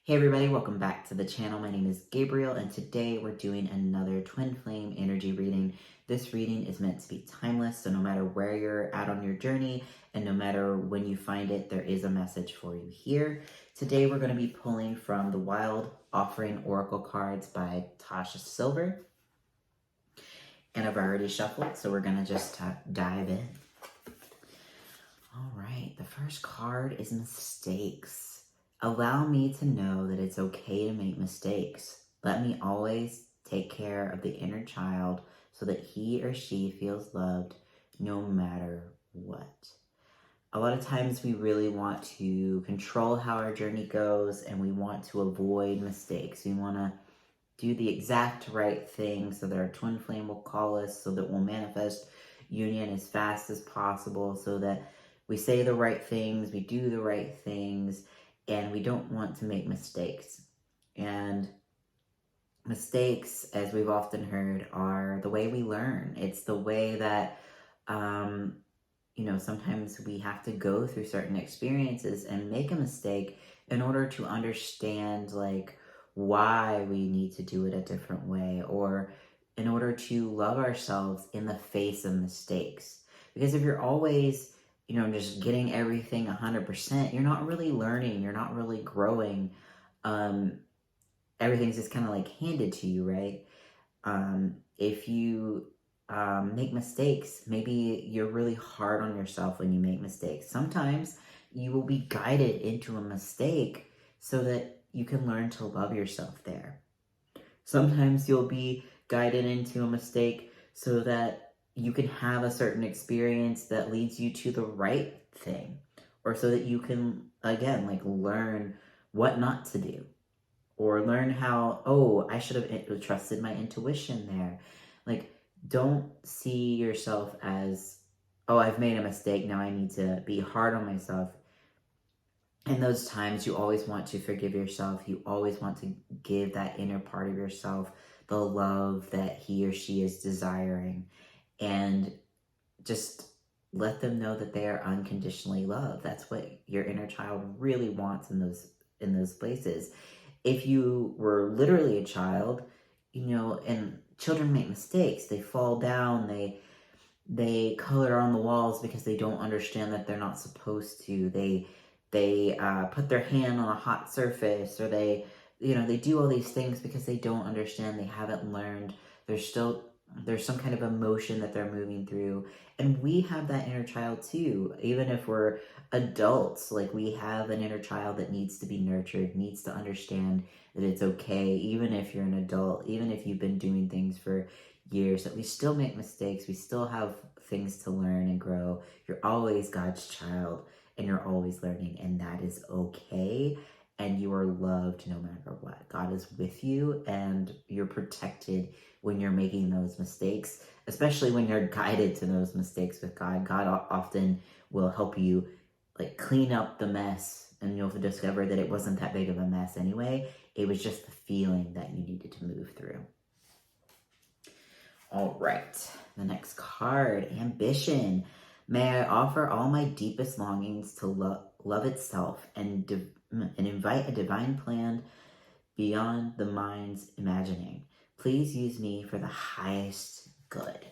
Hey everybody, welcome back to the channel. My name is Gabriel and today we're doing another twin flame energy reading. This reading is meant to be timeless, so no matter where you're at on your journey and no matter when you find it, there is a message for you here. Today we're going to be pulling from the Wild Offering Oracle cards by Tasha Silver. And I've already shuffled, so we're going to just dive in. All right, the first card is mistakes. Allow me to know that it's okay to make mistakes. Let me always take care of the inner child so that he or she feels loved no matter what. A lot of times we really want to control how our journey goes and we want to avoid mistakes. We want to do the exact right thing so that our twin flame will call us, so that we'll manifest union as fast as possible, so that we say the right things, we do the right things, and we don't want to make mistakes. And mistakes, as we've often heard, are the way we learn. It's the way that, sometimes we have to go through certain experiences and make a mistake in order to understand, why we need to do it a different way, or in order to love ourselves in the face of mistakes. Because if you're always just getting everything 100%, you're not really learning, you're not really growing. Everything's just kind of handed to you, right? If you make mistakes, maybe you're really hard on yourself when you make mistakes. Sometimes you will be guided into a mistake so that you can learn to love yourself there. Sometimes you'll be guided into a mistake so that you can have a certain experience that leads you to the right thing, or so that you can, again, learn what not to do, or learn how, I should have trusted my intuition there. Don't see yourself as, I've made a mistake, now I need to be hard on myself. In those times, you always want to forgive yourself. You always want to give that inner part of yourself the love that he or she is desiring. And just let them know that they are unconditionally loved. That's what your inner child really wants in those places. If you were literally a child, and children make mistakes, they fall down, they color on the walls because they don't understand that they're not supposed to. They put their hand on a hot surface, or they do all these things because they don't understand. They haven't learned. There's some kind of emotion that they're moving through. And we have that inner child too. Even if we're adults, we have an inner child that needs to be nurtured, needs to understand that it's okay, even if you're an adult, even if you've been doing things for years, that we still make mistakes, we still have things to learn and grow. You're always God's child, and you're always learning, and that is okay. And you are loved no matter what. God is with you, and you're protected when you're making those mistakes, especially when you're guided to those mistakes with God. God often will help you clean up the mess, and you'll discover that it wasn't that big of a mess anyway. It was just the feeling that you needed to move through. All right, the next card, ambition. May I offer all my deepest longings to love itself and invite a divine plan beyond the mind's imagining. Please use me for the highest good.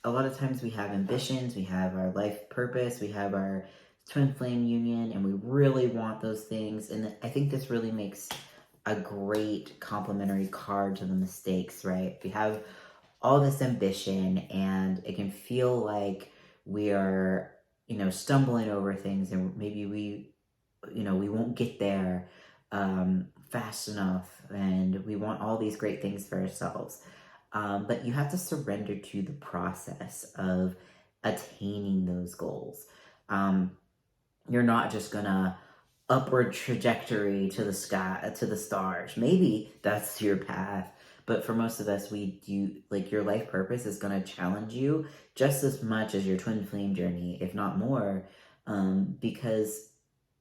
A lot of times we have ambitions, we have our life purpose, we have our twin flame union, and we really want those things. And I think this really makes a great complementary card to the mistakes, right? We have all this ambition, and it can feel like we are, stumbling over things, and maybe we won't get there fast enough, and we want all these great things for ourselves. But you have to surrender to the process of attaining those goals. You're not just gonna upward trajectory to the sky, to the stars. Maybe that's your path, but for most of us, we do, your life purpose is going to challenge you just as much as your twin flame journey, if not more, because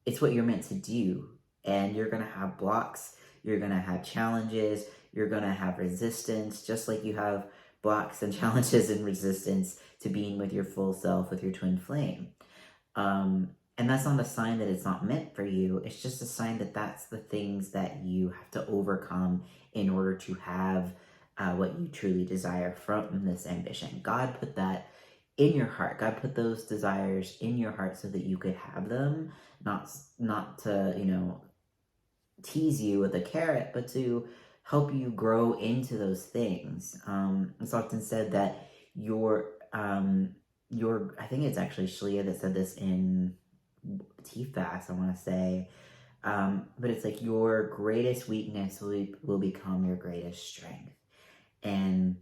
it's what you're meant to do. And you're going to have blocks, you're going to have challenges, you're going to have resistance, just like you have blocks and challenges and resistance to being with your full self, with your twin flame. And that's not a sign that it's not meant for you. It's just a sign that that's the things that you have to overcome in order to have what you truly desire from this ambition. God put that in your heart. God put those desires in your heart so that you could have them, not to, tease you with a carrot, but to help you grow into those things. It's often said that I think it's actually Shalia that said this in TFAS, I want to say, but it's like your greatest weakness will become your greatest strength. And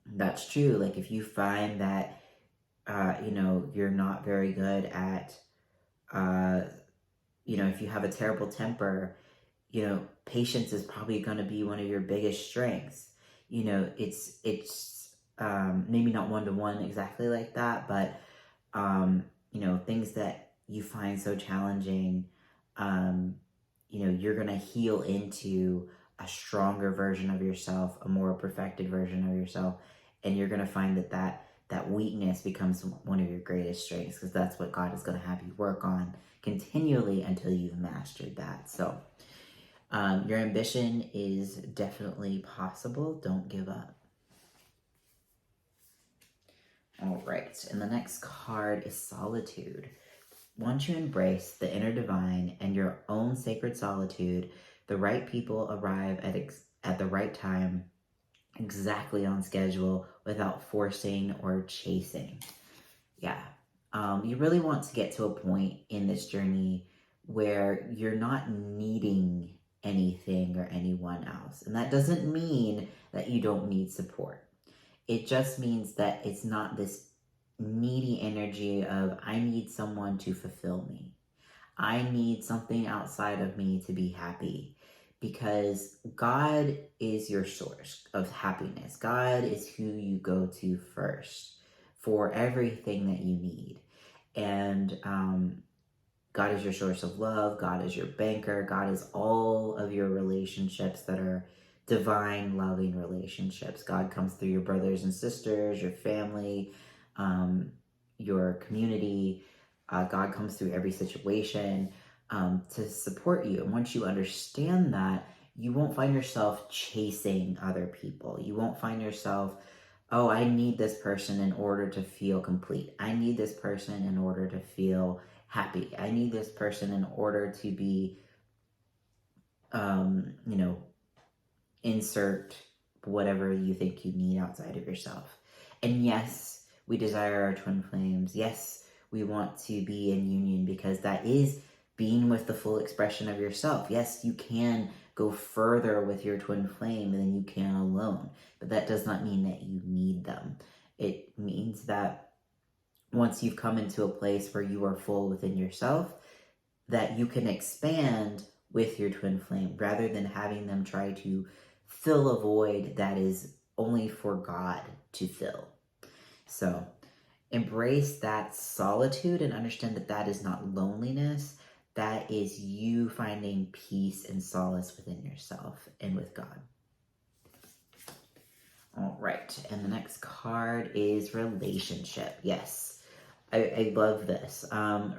that's true. Like if you find that, you're not very good at, if you have a terrible temper, patience is probably going to be one of your biggest strengths. It's maybe not one-to-one exactly like that, but things that you find so challenging, you're going to heal into a stronger version of yourself, a more perfected version of yourself, and you're going to find that weakness becomes one of your greatest strengths, because that's what God is going to have you work on continually until you've mastered that. So your ambition is definitely possible. Don't give up. All right, and the next card is Solitude. Once you embrace the inner divine and your own sacred solitude, the right people arrive at the right time, exactly on schedule, without forcing or chasing. Yeah. You really want to get to a point in this journey where you're not needing anything or anyone else. And that doesn't mean that you don't need support. It just means that it's not this needy energy of, I need someone to fulfill me. I need something outside of me to be happy. Because God is your source of happiness. God is who you go to first for everything that you need. And God is your source of love. God is your banker. God is all of your relationships that are divine, loving relationships. God comes through your brothers and sisters, your family, your community. God comes through every situation to support you. And once you understand that, you won't find yourself chasing other people. You won't find yourself, oh, I need this person in order to feel complete. I need this person in order to feel happy. I need this person in order to be, insert whatever you think you need outside of yourself. And yes, we desire our twin flames. Yes, we want to be in union, because that is being with the full expression of yourself. Yes, you can go further with your twin flame than you can alone, but that does not mean that you need them. It means that once you've come into a place where you are full within yourself, that you can expand with your twin flame rather than having them try to fill a void that is only for God to fill. So embrace that solitude and understand that that is not loneliness. That is you finding peace and solace within yourself and with God. All right, and the next card is Relationship. Yes. I love this.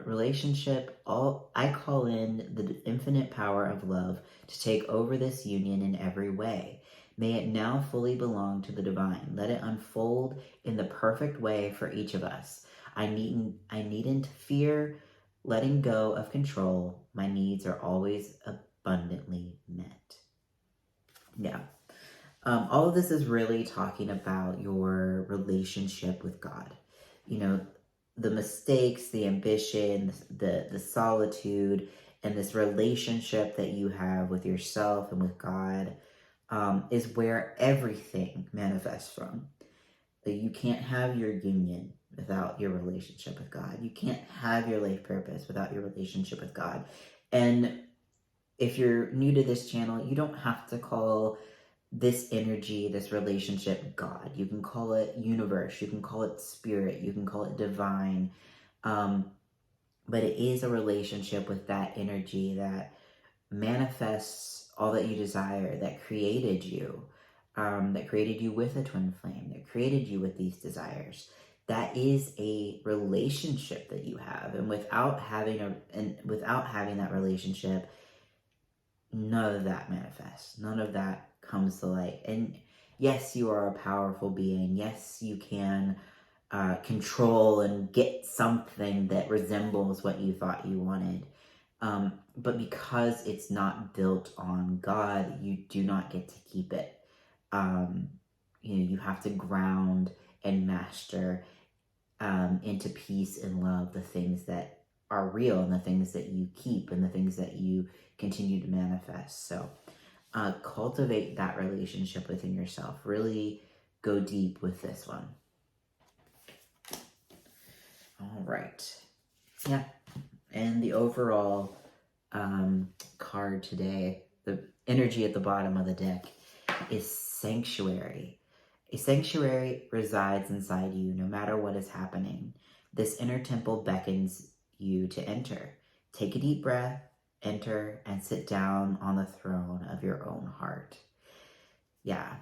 Relationship, I call in the infinite power of love to take over this union in every way. May it now fully belong to the divine. Let it unfold in the perfect way for each of us. I needn't fear letting go of control. My needs are always abundantly met. Yeah. All of this is really talking about your relationship with God. The mistakes, the ambition, the solitude, and this relationship that you have with yourself and with God is where everything manifests from. You can't have your union without your relationship with God. You can't have your life purpose without your relationship with God. And if you're new to this channel, you don't have to call this energy, this relationship, God. You can call it universe, you can call it spirit, you can call it divine. But it is a relationship with that energy that manifests all that you desire, that created you with a twin flame, that created you with these desires, that is a relationship that you have. And without having that relationship, none of that manifests. None of that comes to light. And yes, you are a powerful being. Yes, you can control and get something that resembles what you thought you wanted. But because it's not built on God, you do not get to keep it. You have to ground and master into peace and love the things that are real and the things that you keep and the things that you continue to manifest. So cultivate that relationship within yourself. Really go deep with this one. All right. Yeah. And the overall card today, the energy at the bottom of the deck, is sanctuary. A sanctuary resides inside you no matter what is happening. This inner temple beckons you to enter. Take a deep breath, enter, and sit down on the throne of your own heart. Yeah.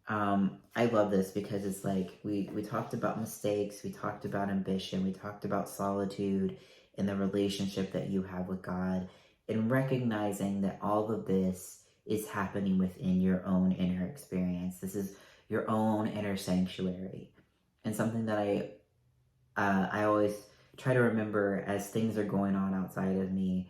I love this because it's like we talked about mistakes, we talked about ambition, we talked about solitude and the relationship that you have with God, and recognizing that all of this is happening within your own inner experience. This is your own inner sanctuary. And something that I always try to remember as things are going on outside of me.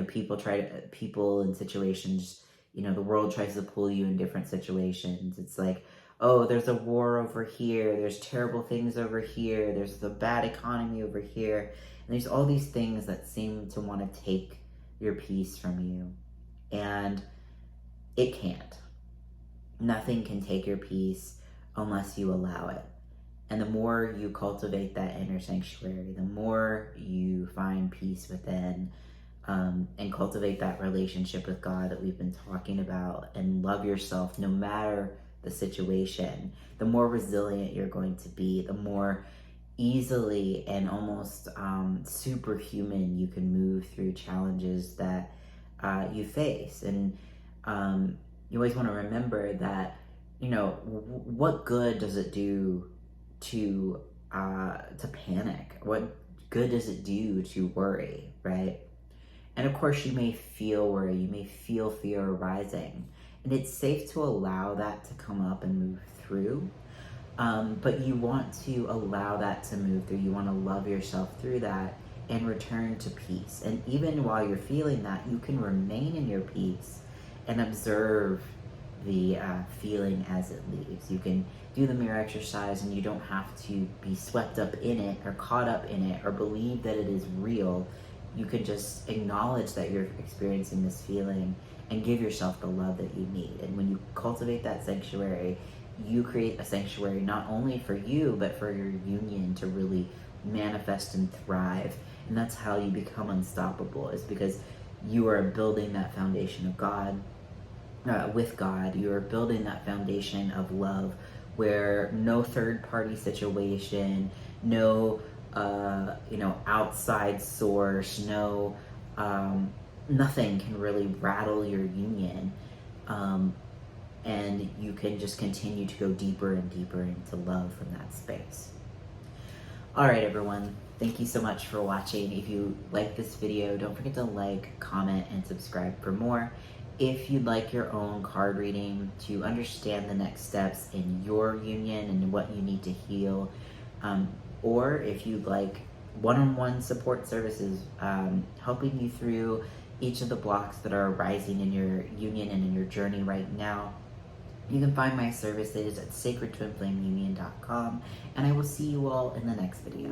People in situations, the world tries to pull you in different situations. It's like, oh, there's a war over here, there's terrible things over here, there's the bad economy over here, and there's all these things that seem to want to take your peace from you. And it can't. Nothing can take your peace unless you allow it. And the more you cultivate that inner sanctuary, the more you find peace within, and cultivate that relationship with God that we've been talking about, and love yourself no matter the situation, the more resilient you're going to be, the more easily and almost superhuman you can move through challenges that you face. And you always want to remember that, what good does it do to panic? What good does it do to worry, right? And of course, you may feel worry, you may feel fear arising, and it's safe to allow that to come up and move through. But you want to allow that to move through. You want to love yourself through that and return to peace. And even while you're feeling that, you can remain in your peace and observe the feeling as it leaves. You can do the mirror exercise, and you don't have to be swept up in it or caught up in it or believe that it is real. You can just acknowledge that you're experiencing this feeling and give yourself the love that you need. And when you cultivate that sanctuary, you create a sanctuary not only for you, but for your union to really manifest and thrive. And that's how you become unstoppable, is because you are building that foundation of God, with God. You are building that foundation of love where no third-party situation, no outside source, no nothing can really rattle your union, and you can just continue to go deeper and deeper into love from that space. All right, everyone, thank you so much for watching. If you like this video, don't forget to like, comment, and subscribe for more. If you'd like your own card reading to understand the next steps in your union and what you need to heal, or if you'd like one-on-one support services, helping you through each of the blocks that are arising in your union and in your journey right now, you can find my services at sacredtwinflameunion.com, and I will see you all in the next video.